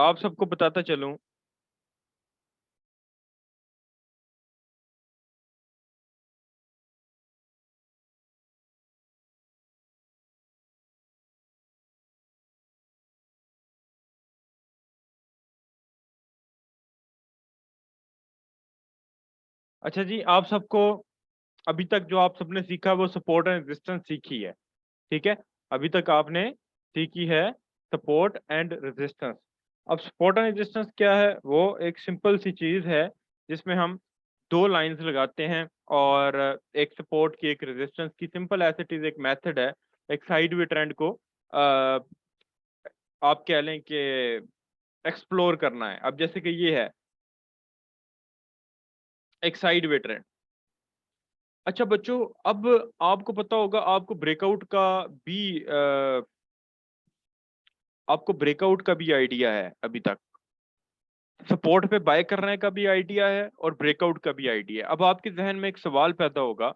आप सबको बताता चलूं, अच्छा जी, आप सबको अभी तक जो आप सबने सीखा वो सपोर्ट एंड रेजिस्टेंस सीखी है। ठीक है, अभी तक आपने सीखी है सपोर्ट एंड रेजिस्टेंस। अब सपोर्ट एंड रेजिस्टेंस क्या है? वो एक सिंपल सी चीज है जिसमें हम दो लाइंस लगाते हैं और एक सपोर्ट की एक रेजिस्टेंस की, सिंपल एज इट इज एक मेथड है। एक साइड वे ट्रेंड को आप कह लें कि एक्सप्लोर करना है। अब जैसे कि ये है एक साइड वे ट्रेंड। अच्छा बच्चों, अब आपको पता होगा, आपको ब्रेकआउट का भी आइडिया है अभी तक। सपोर्ट पे बाय करने का भी आइडिया है और ब्रेकआउट का भी आइडिया है। अब आपके जहन में एक सवाल पैदा होगा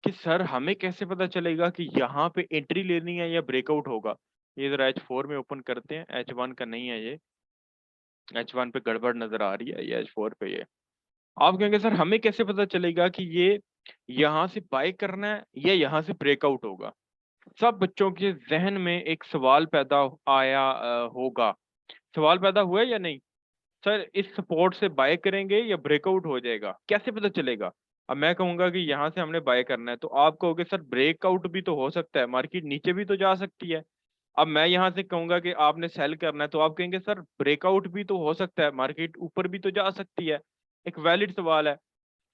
कि सर हमें कैसे पता चलेगा कि यहाँ पे एंट्री लेनी है या ब्रेकआउट होगा। ये जरा H4 में ओपन करते हैं, H1 का नहीं है ये, H1 पे गड़बड़ नजर आ रही है, ये H4 पे ये। आप कहेंगे सर हमें कैसे पता चलेगा कि ये यहाँ से बाय करना है या यहाँ से ब्रेकआउट होगा। सब बच्चों के जहन में एक सवाल पैदा आया होगा। सवाल पैदा हुआ है या नहीं? सर इस सपोर्ट से बाय करेंगे या ब्रेकआउट हो जाएगा, कैसे पता चलेगा? अब मैं कहूंगा कि यहाँ से हमने बाय करना है, तो आप कहोगे सर ब्रेकआउट भी तो हो सकता है, मार्केट नीचे भी तो जा सकती है। अब मैं यहाँ से कहूंगा कि आपने सेल करना है, तो आप कहेंगे सर ब्रेकआउट भी तो हो सकता है, मार्केट ऊपर भी तो जा सकती है। एक वैलिड सवाल है,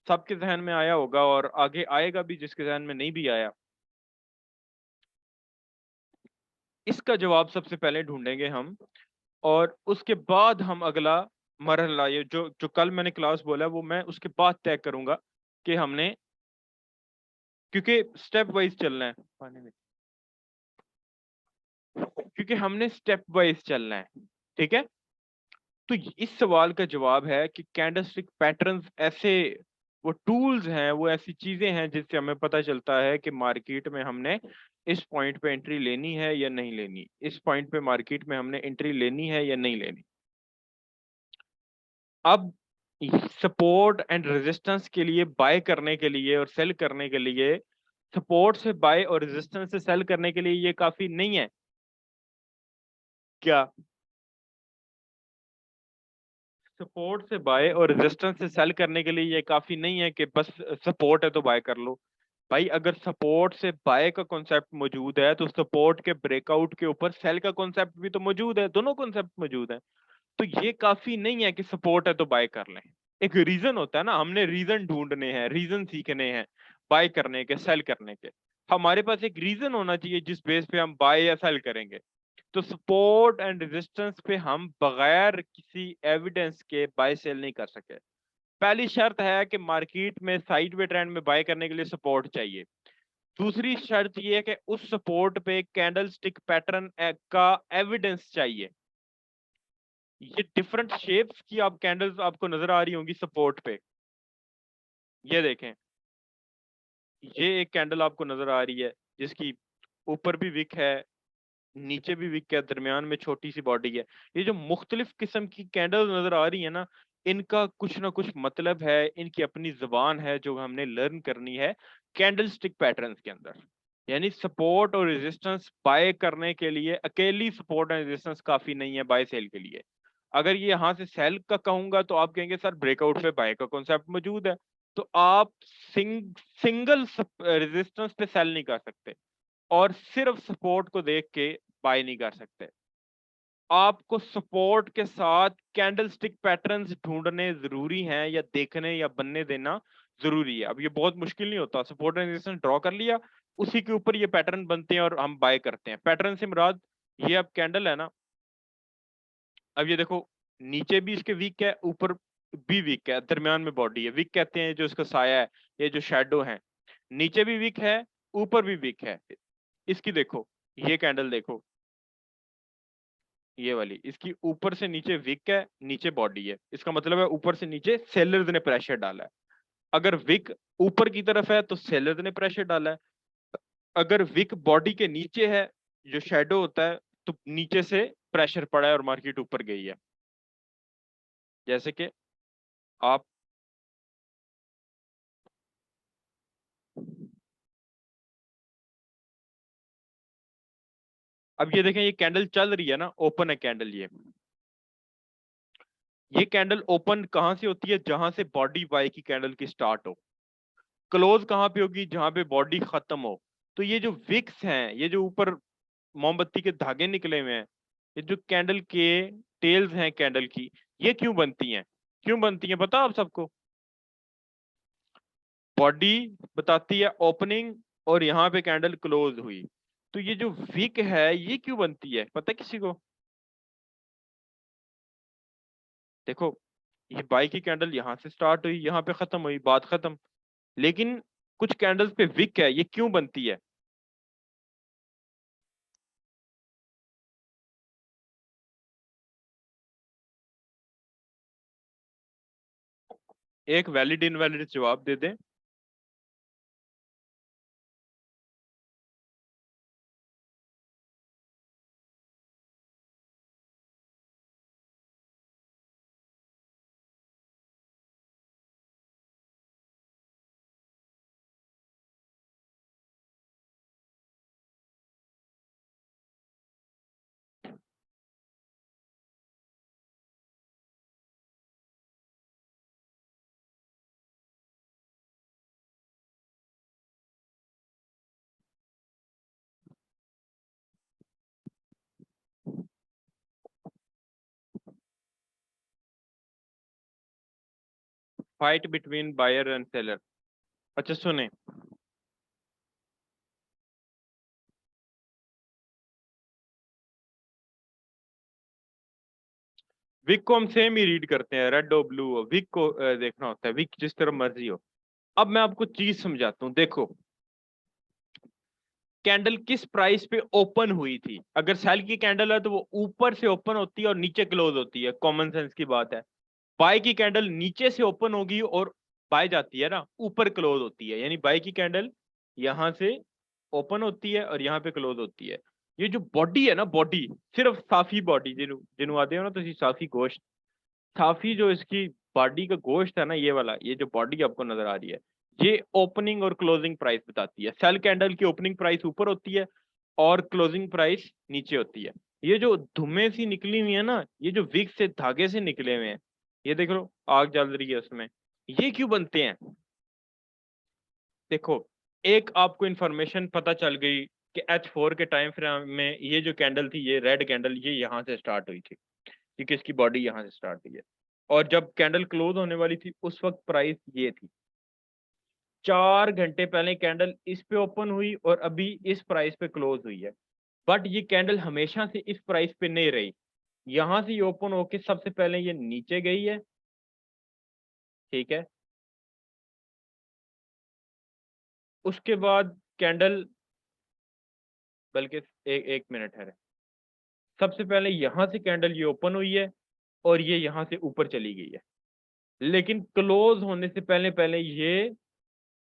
सबके जहन में आया होगा और आगे आएगा भी जिसके जहन में नहीं भी आया। इसका जवाब सबसे पहले ढूंढेंगे हम, और उसके बाद हम अगला मरहला, ये जो जो कल मैंने क्लास बोला वो मैं उसके बाद तय करूंगा कि हमने, क्योंकि स्टेप वाइज चलना है, क्योंकि हमने स्टेप वाइज चलना है। ठीक है, तो इस सवाल का जवाब है कि कैंडलस्टिक पैटर्न्स ऐसे वो टूल्स हैं, वो ऐसी चीजें हैं जिससे हमें पता चलता है कि मार्केट में हमने इस पॉइंट पे एंट्री लेनी है या नहीं लेनी, इस पॉइंट पे मार्केट में हमने एंट्री लेनी है या नहीं लेनी। अब सपोर्ट एंड रेजिस्टेंस के लिए, बाय करने के लिए और सेल करने के लिए, सपोर्ट से बाय और रेजिस्टेंस से सेल करने के लिए ये काफी नहीं है क्या? सपोर्ट से बाय और रेजिस्टेंस से सेल करने के लिए ये काफी नहीं है कि बस सपोर्ट है तो बाय कर लो। भाई अगर सपोर्ट से बाय का कॉन्सेप्ट मौजूद है तो सपोर्ट के ब्रेकआउट के ऊपर सेल का कॉन्सेप्ट भी तो मौजूद है, दोनों कॉन्सेप्ट मौजूद है। तो ये काफी नहीं है कि सपोर्ट है तो बाय कर लें। एक रीजन होता है ना, हमने रीजन ढूंढने हैं, रीजन सीखने हैं बाय करने के, सेल करने के। हमारे पास एक रीजन होना चाहिए जिस बेस पे हम बाय या सेल करेंगे। तो सपोर्ट एंड रेजिस्टेंस पे हम बगैर किसी एविडेंस के बाय सेल नहीं कर सके। पहली शर्त है कि मार्केट में साइडवे ट्रेंड में बाय करने के लिए सपोर्ट चाहिए। दूसरी शर्त ये है कि उस सपोर्ट पे कैंडल स्टिक पैटर्न का एविडेंस चाहिए। ये डिफरेंट शेप्स की आप कैंडल्स आपको नजर आ रही होंगी सपोर्ट पे, ये देखें, ये एक कैंडल आपको नजर आ रही है जिसकी ऊपर भी विक है, नीचे भी विक है, दरमियान में छोटी सी बॉडी है। ये जो मुख्तलिफ किस्म की कैंडल नजर आ रही है ना, इनका कुछ ना कुछ मतलब है, इनकी अपनी जुबान है जो हमने लर्न करनी है कैंडल स्टिक पैटर्न्स के अंदर। यानी सपोर्ट और रेजिस्टेंस बाय करने के लिए अकेली सपोर्ट एंड रेजिस्टेंस काफी नहीं है बाय सेल के लिए। अगर ये यहाँ से सेल का कहूंगा तो आप कहेंगे सर ब्रेकआउट पे बाय का कॉन्सेप्ट मौजूद है, तो आप सिंगल रेजिस्टेंस पे सेल नहीं कर सकते और सिर्फ सपोर्ट को देख के बाय नहीं कर सकते। आपको सपोर्ट के साथ कैंडल स्टिक पैटर्न्स ढूंढने जरूरी हैं या देखने या बनने देना जरूरी है। अब ये बहुत मुश्किल नहीं होता, सपोर्ट एंड रेजिस्टेंस ड्रॉ कर लिया, उसी के ऊपर ये पैटर्न बनते हैं और हम बाय करते हैं। पैटर्न से मुराद ये अब कैंडल है ना, अब ये देखो, नीचे भी इसके वीक है, ऊपर भी वीक है, दरमियान में बॉडी है, वीक कहते हैं जो इसका साया है, ये जो शेडो है, नीचे भी वीक है, ऊपर भी वीक है। इसकी देखो, ये कैंडल देखो, ये वाली, इसकी ऊपर से नीचे विक है, नीचे बॉडी है, इसका मतलब है ऊपर से नीचे सेलर्स ने प्रेशर डाला है। अगर विक ऊपर की तरफ है तो सेलर्स ने प्रेशर डाला है, अगर विक बॉडी के नीचे है, जो शेडो होता है, तो नीचे से प्रेशर पड़ा है और मार्केट ऊपर गई है। जैसे कि आप अब ये देखें, ये कैंडल चल रही है ना, ओपन है कैंडल, ये कैंडल ओपन कहां से होती है? जहां से बॉडी बाय की कैंडल की स्टार्ट हो। क्लोज कहां पे होगी? जहां पे बॉडी खत्म हो। तो ये जो विक्स हैं, ये जो ऊपर मोमबत्ती के धागे निकले हुए हैं, ये जो कैंडल के टेल्स हैं कैंडल की, ये क्यों बनती हैं? क्यों बनती हैं पता आप सबको? बॉडी बताती है ओपनिंग, और यहाँ पे कैंडल क्लोज हुई। तो ये जो विक है ये क्यों बनती है, पता है किसी को? देखो, ये बाई की कैंडल यहाँ से स्टार्ट हुई, यहाँ पे खत्म हुई, बात खत्म। लेकिन कुछ कैंडल्स पे विक है, ये क्यों बनती है? एक वैलिड इनवैलिड जवाब दे दें। Fight between buyer and seller. अच्छा सुने, विक को हम सेम ही रीड करते हैं, रेड और ब्लू हो, विक को देखना होता है, विक जिस तरह मर्जी हो। अब मैं आपको चीज समझाता हूँ, देखो कैंडल किस प्राइस पे ओपन हुई थी। अगर सेल की कैंडल है तो वो ऊपर से ओपन होती है और नीचे क्लोज होती है, कॉमन सेंस की बात है। बाय की कैंडल नीचे से ओपन होगी और बाय जाती है ना, ऊपर क्लोज होती है। यानी बाय की कैंडल यहां से ओपन होती है और यहाँ पे क्लोज होती है। ये जो बॉडी है ना, बॉडी सिर्फ साफी बॉडी जिन्हों जिन्हों आते हो ना, तो साफी गोश्त, साफी जो इसकी बॉडी का गोश्त है ना, ये वाला, ये जो बॉडी आपको नजर आ रही है, ये ओपनिंग और क्लोजिंग प्राइस बताती है। सेल कैंडल की ओपनिंग प्राइस ऊपर होती है और क्लोजिंग प्राइस नीचे होती है। ये जो धुएं सी निकली हुई है ना, ये जो विक से धागे से निकले हुए हैं, ये देख लो आग जल रही है उसमें, ये क्यों बनते हैं? देखो, एक आपको इंफॉर्मेशन पता चल गई कि H4 के टाइम फ्रेम में ये जो कैंडल थी, ये रेड कैंडल, ये यहाँ से स्टार्ट हुई थी, क्योंकि इसकी बॉडी यहाँ से स्टार्ट हुई है। और जब कैंडल क्लोज होने वाली थी उस वक्त प्राइस ये थी। 4 घंटे पहले कैंडल इस पे ओपन हुई और अभी इस प्राइस पे क्लोज हुई है। बट ये कैंडल हमेशा से इस प्राइस पे नहीं रही। यहां से ओपन होके सबसे पहले ये नीचे गई है, ठीक है। उसके बाद कैंडल, बल्कि एक मिनट है, सबसे पहले यहां से कैंडल ये ओपन हुई है और ये यहां से ऊपर चली गई है। लेकिन क्लोज होने से पहले पहले ये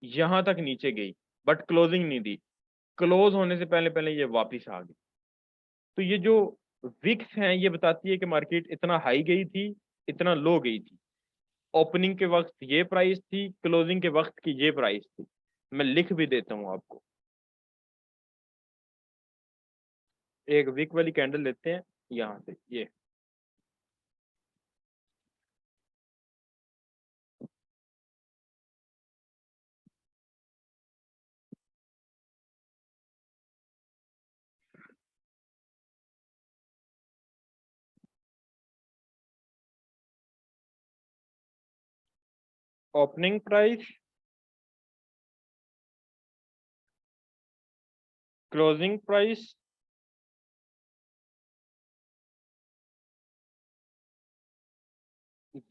यहां तक नीचे गई, बट क्लोजिंग नहीं दी। क्लोज होने से पहले पहले ये वापस आ गई। तो ये जो विक्स हैं ये बताती है कि मार्केट इतना हाई गई थी, इतना लो गई थी। ओपनिंग के वक्त ये प्राइस थी, क्लोजिंग के वक्त की ये प्राइस थी। मैं लिख भी देता हूं आपको। एक विक वाली कैंडल लेते हैं यहां से, ये ओपनिंग प्राइस, क्लोजिंग प्राइस,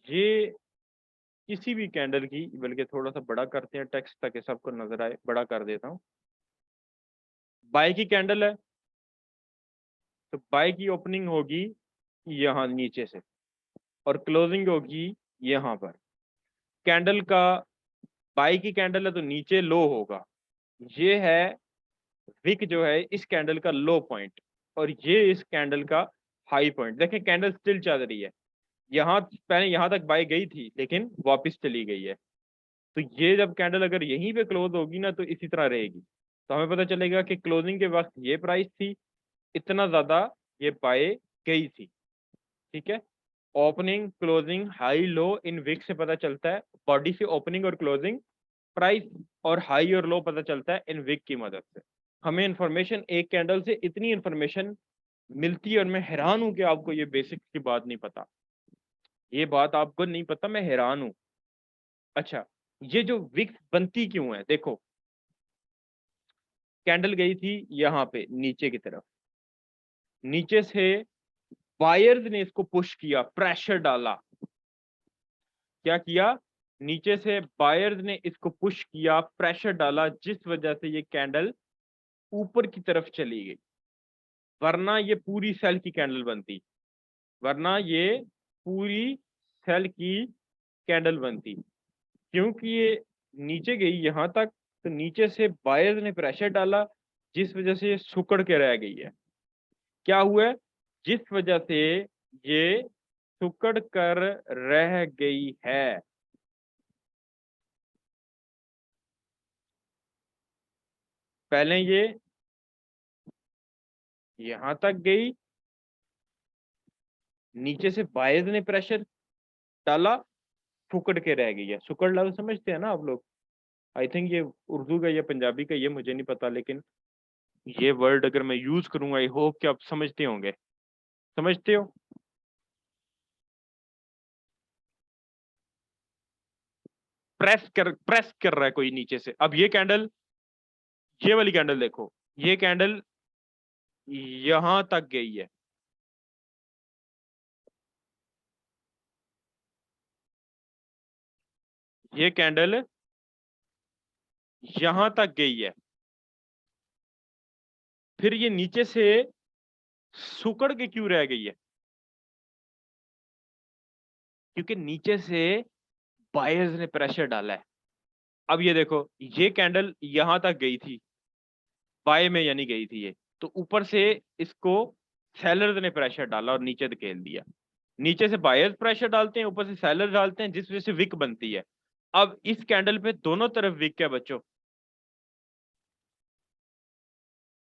ये किसी भी कैंडल की, बल्कि थोड़ा सा बड़ा करते हैं टेक्स्ट ताकि सबको नजर आए, बड़ा कर देता हूँ। बाय की कैंडल है तो बाय की ओपनिंग होगी यहाँ नीचे से और क्लोजिंग होगी यहाँ पर। कैंडल का, बाय की कैंडल है तो नीचे लो होगा, ये है विक जो है इस कैंडल का लो पॉइंट, और ये इस कैंडल का हाई पॉइंट। देखें कैंडल स्टिल चल रही है, यहाँ पहले यहाँ तक बाय गई थी लेकिन वापस चली गई है। तो ये जब कैंडल अगर यहीं पे क्लोज होगी ना तो इसी तरह रहेगी, तो हमें पता चलेगा कि क्लोजिंग के वक्त ये प्राइस थी, इतना ज्यादा ये बाय गई थी। ठीक है, ओपनिंग क्लोजिंग हाई लो इन विक से पता चलता है, बॉडी से ओपनिंग और क्लोजिंग, प्राइस और हाई और लो पता चलता है इन विक की मदद से। हमें इंफॉर्मेशन एक कैंडल से इतनी इंफॉर्मेशन मिलती है और मैं हैरान हूं कि आपको ये बेसिक की बात नहीं पता। ये बात आपको नहीं पता, मैं हैरान हूं। अच्छा, ये जो विक्स बनती क्यों है, देखो कैंडल गई थी यहाँ पे नीचे की तरफ, नीचे से बायर्स ने इसको पुश किया, प्रेशर डाला। क्या किया, नीचे से बायर्स ने इसको पुश किया, प्रेशर डाला, जिस वजह से ये कैंडल ऊपर की तरफ चली गई। वरना ये पूरी सेल की कैंडल बनती, वरना ये पूरी सेल की कैंडल बनती। क्योंकि ये नीचे गई यहां तक, तो नीचे से बायर्स ने प्रेशर डाला, जिस वजह से ये सुकड़ के रह गई है। क्या हुआ है? जिस वजह से ये सुकड़ कर रह गई है। पहले ये यहां तक गई, नीचे से बायर्स ने प्रेशर डाला, सुकड़ के रह गई है। सुकड़ लफ्ज समझते हैं ना आप लोग? आई थिंक ये उर्दू का या पंजाबी का, ये मुझे नहीं पता, लेकिन ये वर्ड अगर मैं यूज करूंगा आई होप कि आप समझते होंगे। समझते हो? प्रेस कर रहा है कोई नीचे से। अब ये कैंडल, ये वाली कैंडल देखो, ये कैंडल यहां तक गई है, ये कैंडल यहां तक गई है, फिर ये नीचे से सुकड़ के क्यों रह गई है? क्योंकि नीचे से बायर्स ने प्रेशर डाला है। अब ये देखो, ये कैंडल यहां तक गई थी, बाय में यानी गई थी ये, तो ऊपर से इसको सेलर्स ने प्रेशर डाला और नीचे धकेल दिया। नीचे से बायर्स प्रेशर डालते हैं, ऊपर से सेलर डालते हैं, जिस वजह से विक बनती है। अब इस कैंडल पे दोनों तरफ विक है बच्चों।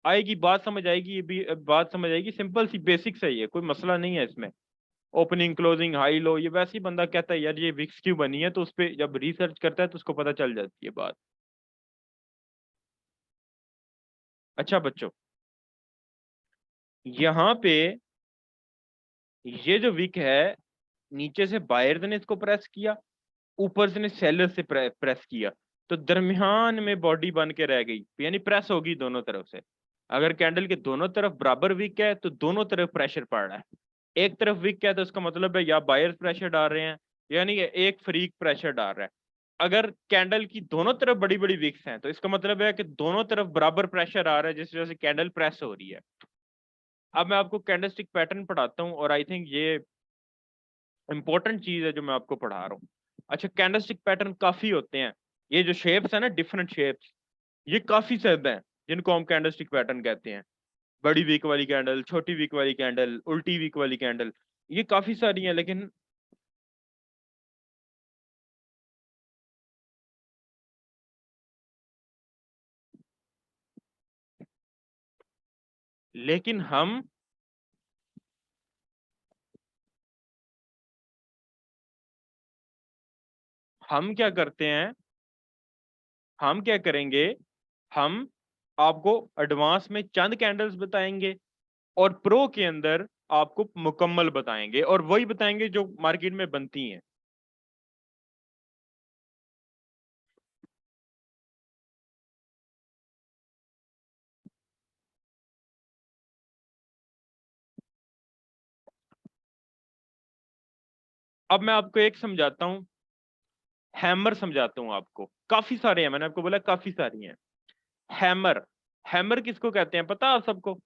आएगी बात, समझ आएगी, ये भी बात समझ आएगी, सिंपल सी बेसिक सही है, कोई मसला नहीं है इसमें। ओपनिंग क्लोजिंग हाई लो, ये वैसे ही बंदा कहता है यार ये विक्स क्यों बनी है, तो उस पर जब रिसर्च करता है तो उसको पता चल जाती है बात। अच्छा बच्चों, यहाँ पे ये जो विक है, नीचे से बायर्स ने इसको प्रेस किया, ऊपर से ने सेलर से प्रेस किया, तो दरमियान में बॉडी बन के रह गई, यानी प्रेस होगी दोनों तरफ से। अगर कैंडल के दोनों तरफ बराबर वीक है तो दोनों तरफ प्रेशर पड़ रहा है। एक तरफ वीक है तो उसका मतलब है या बायर्स प्रेशर डाल रहे हैं, यानी कि एक फ्रीक प्रेशर डाल रहा है। अगर कैंडल की दोनों तरफ बड़ी बड़ी विक्स हैं तो इसका मतलब है कि दोनों तरफ बराबर प्रेशर आ रहा है, जिस वजह से कैंडल प्रेस हो रही है। अब मैं आपको कैंडलस्टिक पैटर्न पढ़ाता हूँ, और आई थिंक ये इंपॉर्टेंट चीज है जो मैं आपको पढ़ा रहा हूँ। अच्छा, कैंडलस्टिक पैटर्न काफी होते हैं, ये जो शेप्स है ना, डिफरेंट शेप्स, ये काफी ज्यादा हैं, जिनको हम कैंडलस्टिक पैटर्न कहते हैं। बड़ी वीक वाली कैंडल, छोटी वीक वाली कैंडल, उल्टी वीक वाली कैंडल, ये काफी सारी हैं। लेकिन लेकिन हम क्या करते हैं, हम क्या करेंगे, हम आपको एडवांस में चंद कैंडल्स बताएंगे, और प्रो के अंदर आपको मुकम्मल बताएंगे, और वही बताएंगे जो मार्केट में बनती हैं। अब मैं आपको एक समझाता हूँ, हैमर समझाता हूँ आपको। काफी सारे हैं, मैंने आपको बोला काफी सारी हैं। हैमर, हैमर किसको कहते हैं पता है आप सबको?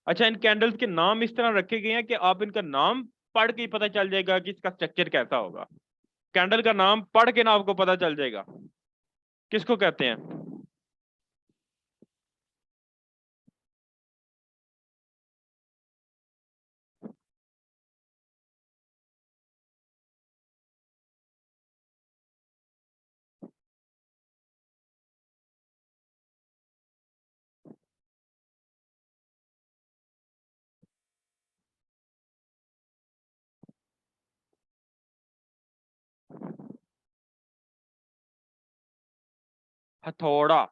अच्छा, इन कैंडल्स के नाम इस तरह रखे गए हैं कि आप इनका नाम पढ़ के ही पता चल जाएगा कि इसका स्ट्रक्चर कैसा होगा। कैंडल का नाम पढ़ के ना आपको पता चल जाएगा किसको कहते हैं। हथौड़ा।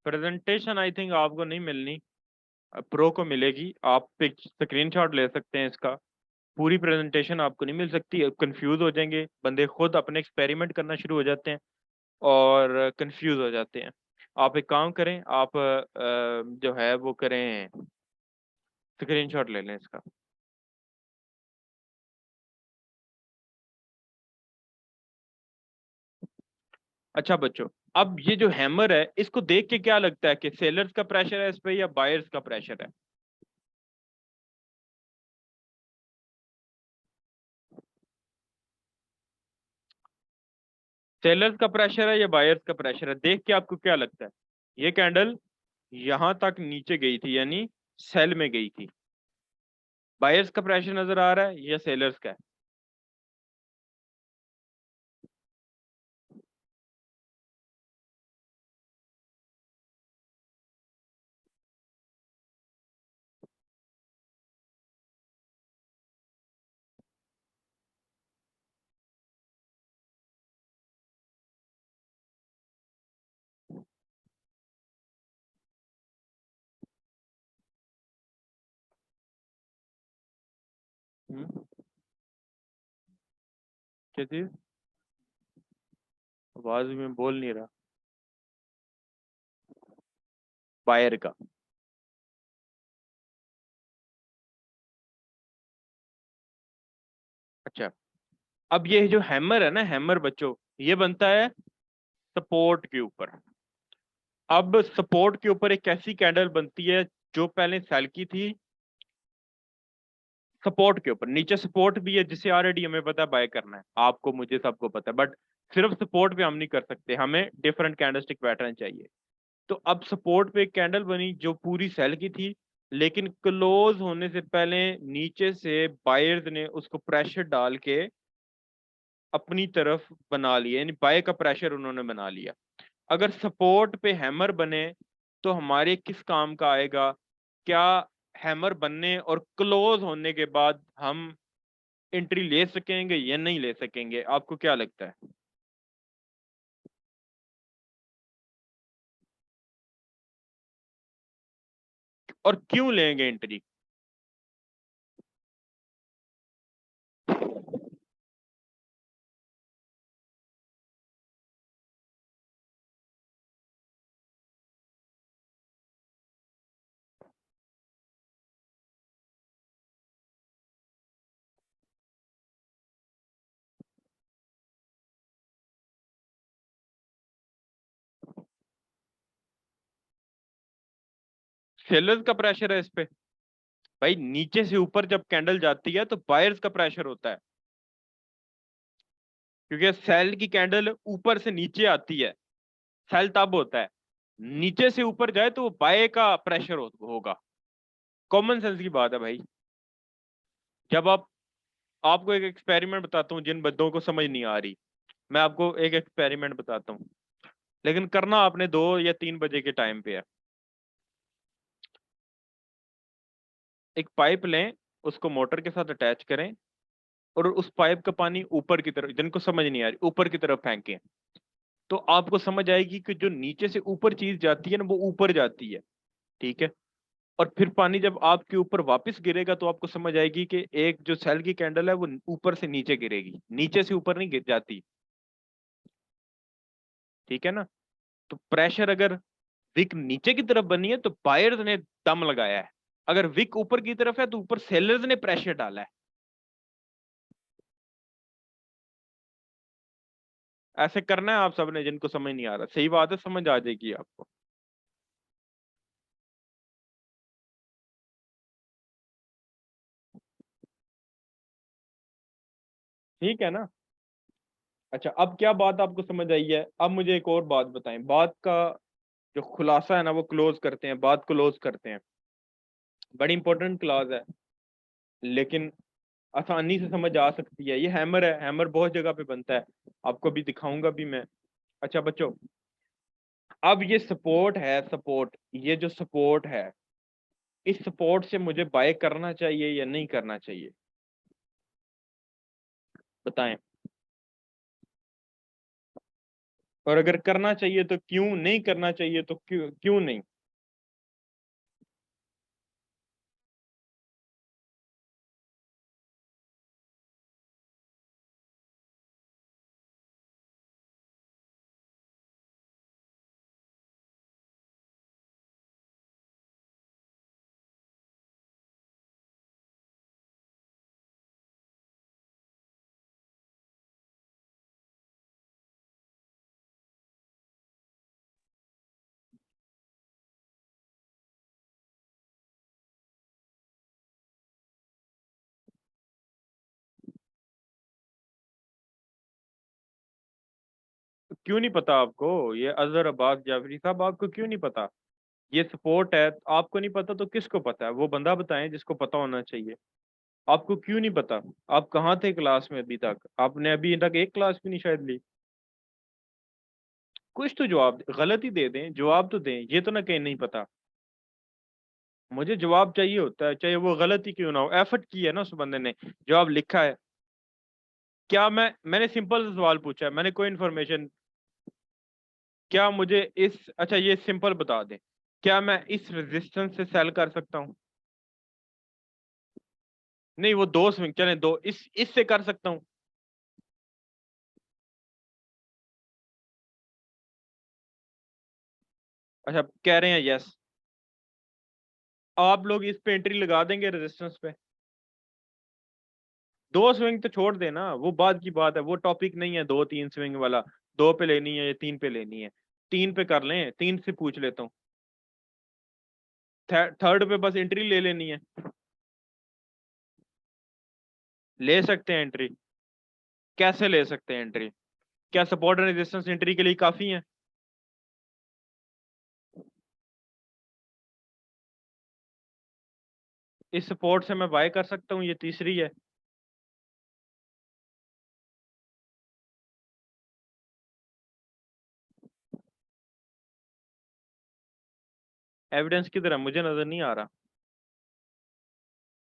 प्रेजेंटेशन आई थिंक आपको नहीं मिलनी, प्रो को मिलेगी। आप एक स्क्रीनशॉट ले सकते हैं इसका। पूरी प्रेजेंटेशन आपको नहीं मिल सकती, कंफ्यूज हो जाएंगे बंदे, खुद अपने एक्सपेरिमेंट करना शुरू हो जाते हैं और कंफ्यूज हो जाते हैं। आप एक काम करें, आप जो है वो करें, स्क्रीनशॉट ले लें इसका। अच्छा बच्चों, अब ये जो हैमर है इसको देख के क्या लगता है कि सेलर्स का प्रेशर है इस पे या बायर्स का प्रेशर है? सेलर्स का प्रेशर है या बायर्स का प्रेशर है? देख के आपको क्या लगता है? ये कैंडल यहां तक नीचे गई थी, यानी सेल में गई थी। बायर्स का प्रेशर नजर आ रहा है या सेलर्स का है? हम्म, क्या चीज? आवाज में बोल नहीं रहा। बायर का। अच्छा, अब ये जो हैमर है ना, हैमर बच्चों, ये बनता है सपोर्ट के ऊपर। अब सपोर्ट के ऊपर एक ऐसी कैंडल बनती है जो पहले सेल की थी, सपोर्ट के ऊपर। नीचे सपोर्ट भी है जिसे ऑलरेडी हमें पता है बाय करना है, आपको मुझे सबको पता है, बट सिर्फ सपोर्ट पे हम नहीं कर सकते, हमें डिफरेंट कैंडलस्टिक पैटर्न चाहिए। तो अब सपोर्ट पे एक कैंडल बनी जो पूरी सेल की थी, लेकिन क्लोज होने से पहले नीचे से बायर्स ने उसको प्रेशर डाल के अपनी तरफ बना लिया, यानी बाय का प्रेशर उन्होंने बना लिया। अगर सपोर्ट पे हैमर बने तो हमारे किस काम का आएगा? क्या हैमर बनने और क्लोज होने के बाद हम एंट्री ले सकेंगे या नहीं ले सकेंगे? आपको क्या लगता है? और क्यों लेंगे एंट्री? सेलर्स का प्रेशर है इस पे। भाई नीचे से ऊपर जब कैंडल जाती है तो बायर्स का प्रेशर होता है, क्योंकि सेल की कैंडल ऊपर से नीचे आती है। सेल तब होता है, नीचे से ऊपर जाए तो वो बाय का प्रेशर होगा। कॉमन सेंस की बात है भाई। जब आप, आपको एक एक्सपेरिमेंट बताता हूँ, जिन बंदों को समझ नहीं आ रही, मैं आपको एक एक्सपेरिमेंट बताता हूँ, लेकिन करना आपने 2 या 3 बजे के टाइम पे है। एक पाइप लें, उसको मोटर के साथ अटैच करें और उस पाइप का पानी ऊपर की तरफ, जिनको समझ नहीं आ रही, ऊपर की तरफ फेंकें। तो आपको समझ आएगी कि जो नीचे से ऊपर चीज जाती है ना, वो ऊपर जाती है। ठीक है। और फिर पानी जब आपके ऊपर वापस गिरेगा तो आपको समझ आएगी कि एक जो सेल की कैंडल है वो ऊपर से नीचे गिरेगी, नीचे से ऊपर नहीं गिर जाती। ठीक है ना? तो प्रेशर अगर विक नीचे की तरफ बनी है तो बायर्स ने दम लगाया है, अगर विक ऊपर की तरफ है तो ऊपर सेलर्स ने प्रेशर डाला है। ऐसे करना है आप सबने, जिनको समझ नहीं आ रहा, सही बात है, समझ आ जाएगी आपको। ठीक है ना? अच्छा, अब क्या बात आपको समझ आई है? अब मुझे एक और बात बताएं, बात का जो खुलासा है ना वो क्लोज करते हैं, बात क्लोज करते हैं। बड़ी इंपॉर्टेंट क्लास है, लेकिन आसानी से समझ आ सकती है। ये हैमर है, हैमर बहुत जगह पे बनता है, आपको भी दिखाऊंगा भी मैं। अच्छा बच्चों, अब ये सपोर्ट है, सपोर्ट, ये जो सपोर्ट है, इस सपोर्ट से मुझे बाय करना चाहिए या नहीं करना चाहिए? बताएं। और अगर करना चाहिए तो क्यों, नहीं करना चाहिए तो क्यों क्यों नहीं? क्यों नहीं पता आपको? ये अजहर अब्बास जाफरी साहब, आपको क्यों नहीं पता? ये सपोर्ट है, आपको नहीं पता तो किसको पता है? वो बंदा बताएं जिसको पता होना चाहिए। आपको क्यों नहीं पता? आप कहाँ थे क्लास में अभी तक? आपने अभी तक एक क्लास भी नहीं शायद ली। कुछ तो जवाब गलत ही दे दें, जवाब तो दें, ये तो ना कहीं नहीं पता। मुझे जवाब चाहिए होता है, चाहे वो गलत ही क्यों ना हो। एफर्ट की है ना उस बंदे ने, जवाब लिखा है। क्या मैंने सिंपल सवाल पूछा है, मैंने कोई इन्फॉर्मेशन। क्या मुझे इस, अच्छा ये सिंपल बता दें, क्या मैं इस रेजिस्टेंस से सेल कर सकता हूँ? नहीं, वो दो स्विंग चले, दो इससे कर सकता हूँ। अच्छा, कह रहे हैं यस। आप लोग इस पे एंट्री लगा देंगे रेजिस्टेंस पे? दो स्विंग तो छोड़ देना, वो बाद की बात है, वो टॉपिक नहीं है दो तीन स्विंग वाला। दो पे लेनी है या तीन पे लेनी है? तीन पे कर लें, तीन से पूछ लेता हूँ। थर्ड पे बस एंट्री ले लेनी है। ले सकते हैं एंट्री। कैसे ले सकते हैं एंट्री? क्या सपोर्ट एंड रेजिस्टेंस एंट्री के लिए काफी है? इस सपोर्ट से मैं बाय कर सकता हूँ, ये तीसरी है। एविडेंस किधर है? मुझे नजर नहीं आ रहा।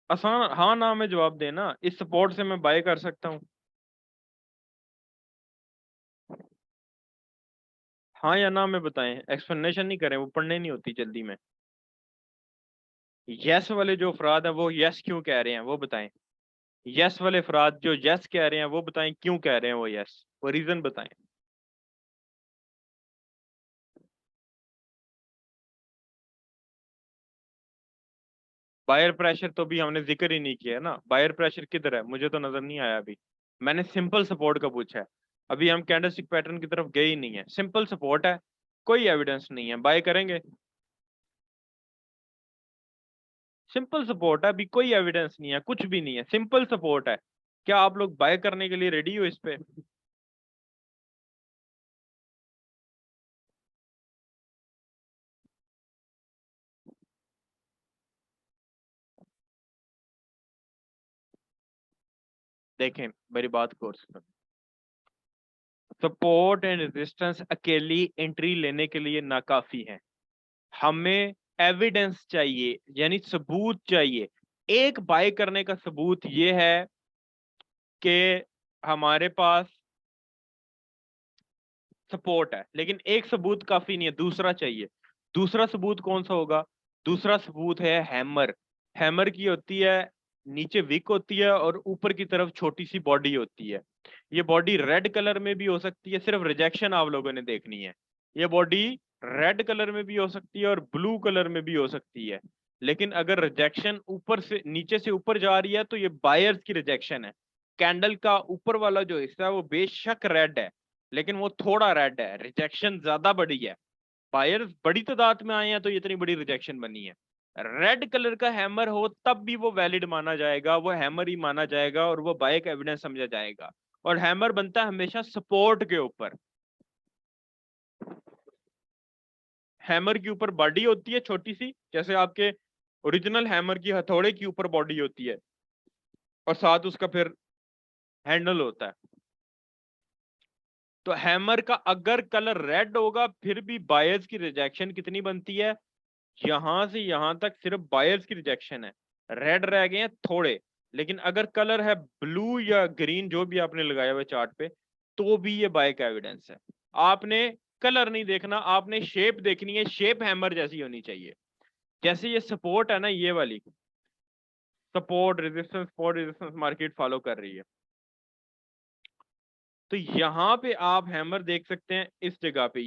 आसान हाँ ना में जवाब देना, इस सपोर्ट से मैं बाय कर सकता हूँ। हाँ या ना में बताएं, एक्सप्लेनेशन नहीं करें, वो पढ़ने नहीं होती जल्दी में। यस वाले जो अफराद हैं वो यस क्यों कह रहे हैं वो बताएं। यस वाले अफराद जो यस कह रहे हैं वो बताएं क्यों कह रहे हैं वो यस, वो रीजन बताएं। बायर प्रेशर तो भी हमने जिक्र ही नहीं किया है ना, बायर प्रेशर किधर है? मुझे तो नजर नहीं आया अभी। मैंने सिंपल सपोर्ट का पूछा है। अभी हम कैंडलस्टिक पैटर्न की तरफ गए ही नहीं है, सिंपल सपोर्ट है। कोई एविडेंस नहीं है, बाय करेंगे? सिंपल सपोर्ट है, अभी कोई एविडेंस नहीं है, कुछ भी नहीं है, सिंपल सपोर्ट है। क्या आप लोग बाय करने के लिए रेडी हो इस पे? देखें, मेरी बात को सुनो। सपोर्ट एंड रेजिस्टेंस अकेली एंट्री लेने के लिए नाकाफी है। हमें एविडेंस चाहिए, यानी सबूत चाहिए। एक बाय करने का सबूत ये है कि हमारे पास सपोर्ट है, लेकिन एक सबूत काफी नहीं है, दूसरा चाहिए। दूसरा सबूत कौन सा होगा? दूसरा सबूत है हैमर। हैमर की होती है, नीचे विक होती है और ऊपर की तरफ छोटी सी बॉडी होती है। ये बॉडी रेड कलर में भी हो सकती है, सिर्फ रिजेक्शन आप लोगों ने देखनी है। ये बॉडी रेड कलर में भी हो सकती है और ब्लू कलर में भी हो सकती है। लेकिन अगर रिजेक्शन ऊपर से नीचे से ऊपर जा रही है तो ये बायर्स की रिजेक्शन है। कैंडल का ऊपर वाला जो हिस्सा है वो बेशक रेड है, लेकिन वो थोड़ा रेड है, रिजेक्शन ज्यादा बड़ी है। बायर्स बड़ी तादाद में आए हैं तो इतनी बड़ी रिजेक्शन बनी है। रेड कलर का हैमर हो तब भी वो वैलिड माना जाएगा, वो हैमर ही माना जाएगा और वो बाय का एविडेंस समझा जाएगा। और हैमर बनता है हमेशा सपोर्ट के ऊपर। हैमर के ऊपर बॉडी होती है छोटी सी, जैसे आपके ओरिजिनल हैमर की हथौड़े के ऊपर बॉडी होती है, और साथ उसका फिर हैंडल होता है। तो हैमर का अगर कलर रेड होगा फिर भी बायर्स की रिजेक्शन कितनी बनती है? यहां से यहां तक सिर्फ बायर्स की रिजेक्शन है, रेड रह गए हैं थोड़े। लेकिन अगर कलर है ब्लू या ग्रीन जो भी आपने लगाया हुआ चार्ट पे, तो भी ये बाय का एविडेंस है। आपने कलर नहीं देखना, आपने शेप देखनी है, शेप हैमर जैसी होनी चाहिए। जैसे ये सपोर्ट है ना, ये वाली सपोर्ट रेजिस्टेंस मार्केट फॉलो कर रही है, तो यहां पे आप हैमर देख सकते हैं इस जगह पे,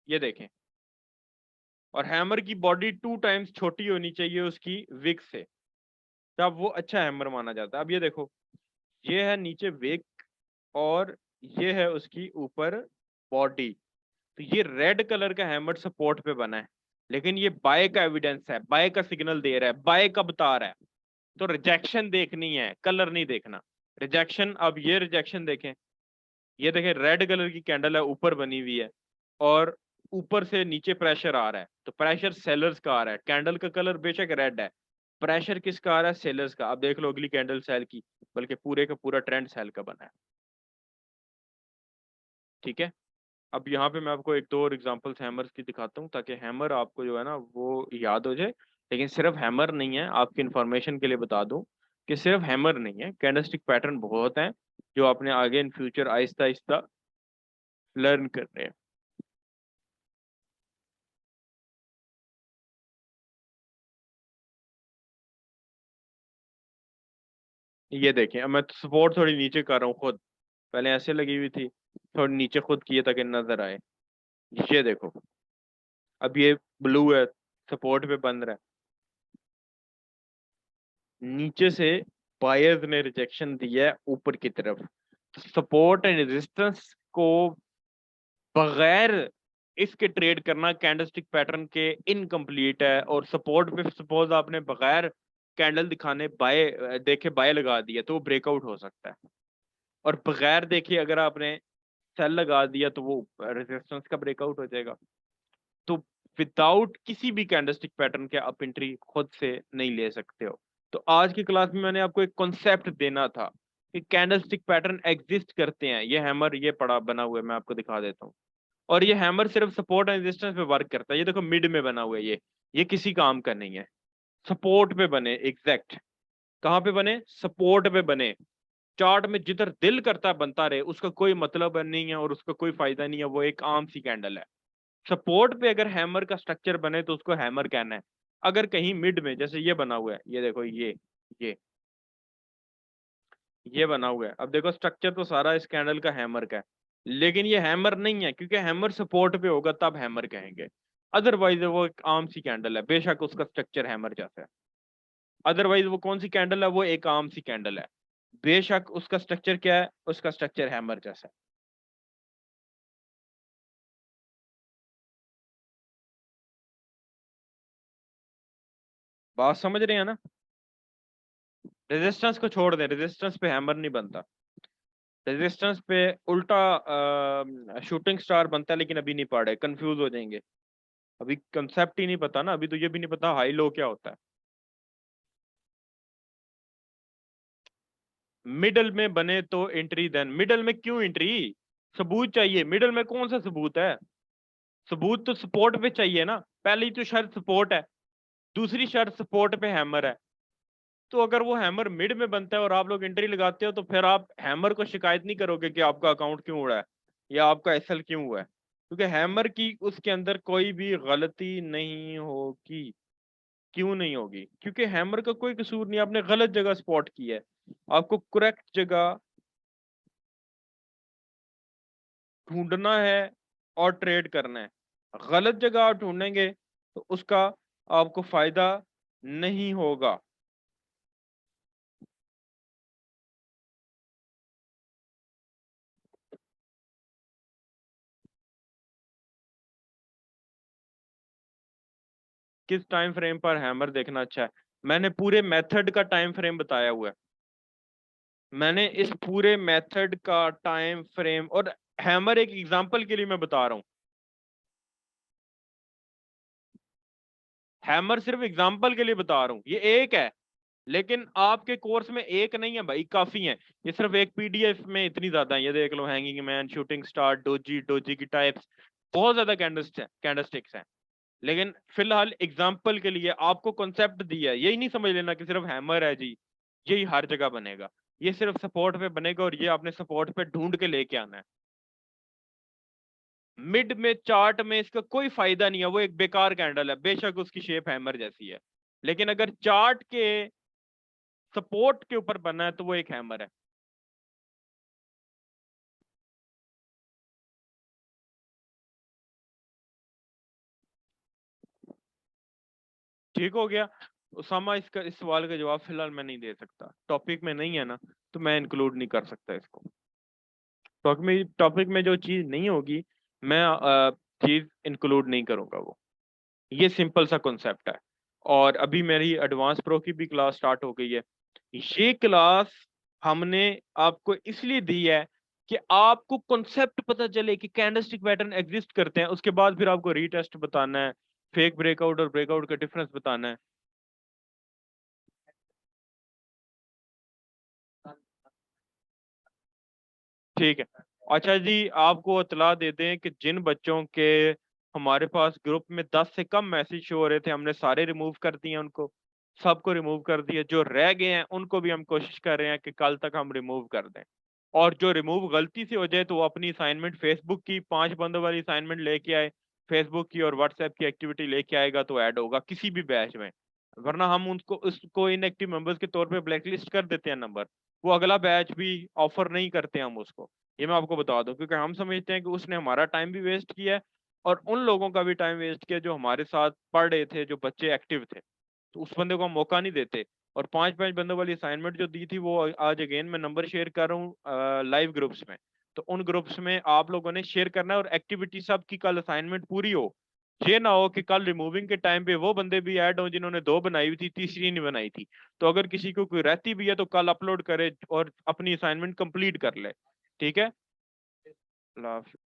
ये देखें। और हैमर की बॉडी 2 टाइम्स छोटी होनी चाहिए उसकी विक से, तब वो अच्छा हैमर माना जाता है। अब ये देखो, ये है नीचे विक और ये है उसकी ऊपर बॉडी, तो ये रेड कलर का हैमर सपोर्ट पे बना है, लेकिन ये बाय का एविडेंस है, बाय का सिग्नल दे रहा है, बाय का बता रहा है। तो रिजेक्शन देखनी है, कलर नहीं देखना। रिजेक्शन, अब ये रिजेक्शन देखें, ये देखें रेड कलर की कैंडल है, ऊपर बनी हुई है और ऊपर से नीचे प्रेशर आ रहा है, तो प्रेशर सेलर्स का आ रहा है। कैंडल का कलर बेशक रेड है, प्रेशर किसका आ रहा है? सेलर्स का। अब देख लो अगली कैंडल सेल की, बल्कि पूरे का पूरा ट्रेंड सेल का बना है। ठीक है, अब यहाँ पे मैं आपको एक दो और एग्जांपल्स हैमर्स की दिखाता हूँ, ताकि हैमर आपको जो है ना वो याद हो जाए। लेकिन सिर्फ हैमर नहीं है, आपकी इंफॉर्मेशन के लिए बता दूं कि सिर्फ हैमर नहीं है, कैंडलस्टिक पैटर्न बहुत हैं जो आपने आगे in future Aahista Aahista learn करने हैं। ये देखें, अब मैं सपोर्ट थोड़ी नीचे कर रहा हूँ खुद, पहले ऐसे लगी हुई थी, थोड़ी नीचे खुद किए ताकि नजर आए। ये देखो, अब ये ब्लू है, सपोर्ट पे बन रहा है, नीचे से बायर्स ने रिजेक्शन दिया है ऊपर की तरफ। सपोर्ट एंड रेजिस्टेंस को बगैर इसके ट्रेड करना कैंडलस्टिक पैटर्न के इनकम्प्लीट है। और सपोर्ट पे सपोज आपने बगैर कैंडल दिखाने बाय देखे बाय लगा दिया, तो वो ब्रेकआउट हो सकता है। और बगैर देखे अगर आपने सेल लगा दिया, तो वो रेजिस्टेंस का ब्रेकआउट हो जाएगा। तो विदाउट किसी भी कैंडलस्टिक पैटर्न के आप एंट्री खुद से नहीं ले सकते हो। तो आज की क्लास में मैंने आपको एक कॉन्सेप्ट देना था कि कैंडलस्टिक पैटर्न एग्जिस्ट करते हैं। ये हैमर ये पड़ा बना हुआ है, मैं आपको दिखा देता हूँ। और ये हैमर सिर्फ सपोर्ट एंड रेजिस्टेंस पे वर्क करता है। ये देखो मिड में बना हुआ है, ये किसी काम का नहीं है। सपोर्ट पे बने, एग्जैक्ट कहाँ पे बने? सपोर्ट पे बने। चार्ट में जिधर दिल करता बनता रहे, उसका कोई मतलब नहीं है और उसका कोई फायदा नहीं है, वो एक आम सी कैंडल है। सपोर्ट पे अगर हैमर का स्ट्रक्चर बने तो उसको हैमर कहना है। अगर कहीं मिड में जैसे ये बना हुआ है, ये देखो ये ये बना हुआ है, अब देखो स्ट्रक्चर तो सारा इस कैंडल का हैमर का है, लेकिन ये हैमर नहीं है, क्योंकि हैमर सपोर्ट पे होगा तब हैमर कहेंगे। अदरवाइज वो एक आम सी कैंडल है, बेशक उसका स्ट्रक्चर हैमर जैसा है। अदरवाइज वो कौन सी कैंडल है? वो एक आम सी कैंडल है, बेशक उसका स्ट्रक्चर क्या है? उसका स्ट्रक्चर हैमर जैसा है। बात समझ रहे हैं ना? रेजिस्टेंस को छोड़ दें, रेजिस्टेंस पे हैमर नहीं बनता। रेजिस्टेंस पे उल्टा शूटिंग स्टार बनता है, लेकिन अभी नहीं पढ़े, कंफ्यूज हो जाएंगे। अभी कंसेप्ट ही नहीं पता ना, अभी तो ये भी नहीं पता हाई लो क्या होता है। मिडल में बने तो एंट्री, देन मिडल में क्यों एंट्री? सबूत चाहिए। मिडल में कौन सा सबूत है? सबूत तो सपोर्ट पे चाहिए ना। पहली तो शर्त सपोर्ट है, दूसरी शर्त सपोर्ट पे हैमर है। तो अगर वो हैमर मिड में बनता है और आप लोग एंट्री लगाते हो, तो फिर आप हैमर को शिकायत नहीं करोगे कि आपका अकाउंट क्यों उड़ा है या आपका एसएल क्यों हुआ है, क्योंकि हैमर की उसके अंदर कोई भी गलती नहीं होगी। क्यों नहीं होगी? क्योंकि हैमर का कोई कसूर नहीं, आपने गलत जगह स्पॉट की है। आपको करेक्ट जगह ढूंढना है और ट्रेड करना है। गलत जगह आप ढूंढेंगे तो उसका आपको फायदा नहीं होगा। किस टाइम फ्रेम पर हैमर देखना अच्छा है? मैंने पूरे मेथड का टाइम फ्रेम बताया हुआ है। मैंने इस पूरे मेथड का टाइम फ्रेम, और हैमर एक एग्जांपल के लिए मैं बता रहा हूँ। हैमर सिर्फ एग्जांपल के लिए बता रहा हूँ, ये एक है, लेकिन आपके कोर्स में एक नहीं है भाई, काफी है। ये सिर्फ एक पीडीएफ में इतनी ज्यादा है, ये देख लो, hanging man, shooting star, doji, doji की टाइप्स, बहुत ज्यादा कैंडलस्टिक्स हैं। लेकिन फिलहाल एग्जाम्पल के लिए आपको कॉन्सेप्ट दिया है, यही नहीं समझ लेना कि सिर्फ हैमर है जी, यही हर जगह बनेगा, ये सिर्फ सपोर्ट पे बनेगा और ये आपने सपोर्ट पे ढूंढ के लेके आना है। मिड में चार्ट में इसका कोई फायदा नहीं है, वो एक बेकार कैंडल है, बेशक उसकी शेप हैमर जैसी है, लेकिन अगर चार्ट के सपोर्ट के ऊपर बना है तो वो एक हैमर है। ठीक हो गया उसामा, इसका इस सवाल का जवाब फिलहाल मैं नहीं दे सकता, टॉपिक में नहीं है ना, तो मैं इंक्लूड नहीं कर सकता इसको। टॉपिक में जो चीज नहीं होगी मैं चीज इंक्लूड नहीं करूंगा वो, ये सिंपल सा कॉन्सेप्ट है। और अभी मेरी एडवांस प्रो की भी क्लास स्टार्ट हो गई है। ये क्लास हमने आपको इसलिए दी है कि आपको कॉन्सेप्ट पता चले कि कैंडलस्टिक पैटर्न एग्जिस्ट करते हैं, उसके बाद फिर आपको रीटेस्ट बताना है, फेक ब्रेकआउट और ब्रेकआउट का डिफरेंस बताना है। ठीक है। अच्छा जी, आपको इतला दे दें कि जिन बच्चों के हमारे पास ग्रुप में 10 से कम मैसेज शो हो रहे थे, हमने सारे रिमूव कर दिए उनको, सबको रिमूव कर दिया। जो रह गए हैं उनको भी हम कोशिश कर रहे हैं कि कल तक हम रिमूव कर दें। और जो रिमूव गलती से हो जाए तो वो अपनी असाइनमेंट फेसबुक की 5 बंदों वाली असाइनमेंट लेके आए, फेसबुक की और व्हाट्सएप की एक्टिविटी लेके आएगा तो ऐड होगा किसी भी बैच में, वरना हम उनको उसको इनएक्टिव मेंबर्स के तौर पे ब्लैकलिस्ट कर देते हैं नंबर, वो अगला बैच भी ऑफर नहीं करते हम उसको। ये मैं आपको बता दूं, क्योंकि हम समझते हैं कि उसने हमारा टाइम भी वेस्ट किया है और उन लोगों का भी टाइम वेस्ट किया जो हमारे साथ पढ़ रहे थे, जो बच्चे एक्टिव थे, तो उस बंदे को हम मौका नहीं देते। और 5-5 बंदों वाली असाइनमेंट जो दी थी वो आज अगेन मैं नंबर शेयर कर रहा हूँ लाइव ग्रुप्स में, तो उन ग्रुप्स में आप लोगों ने शेयर करना है और एक्टिविटी सबकी कल असाइनमेंट पूरी हो। ये ना हो कि कल रिमूविंग के टाइम पे वो बंदे भी ऐड हो जिन्होंने 2 बनाई हुई थी, तीसरी नहीं बनाई थी। तो अगर किसी को कोई रहती भी है तो कल अपलोड करे और अपनी असाइनमेंट कंप्लीट कर ले। ठीक है। अल्लाह हाफिज।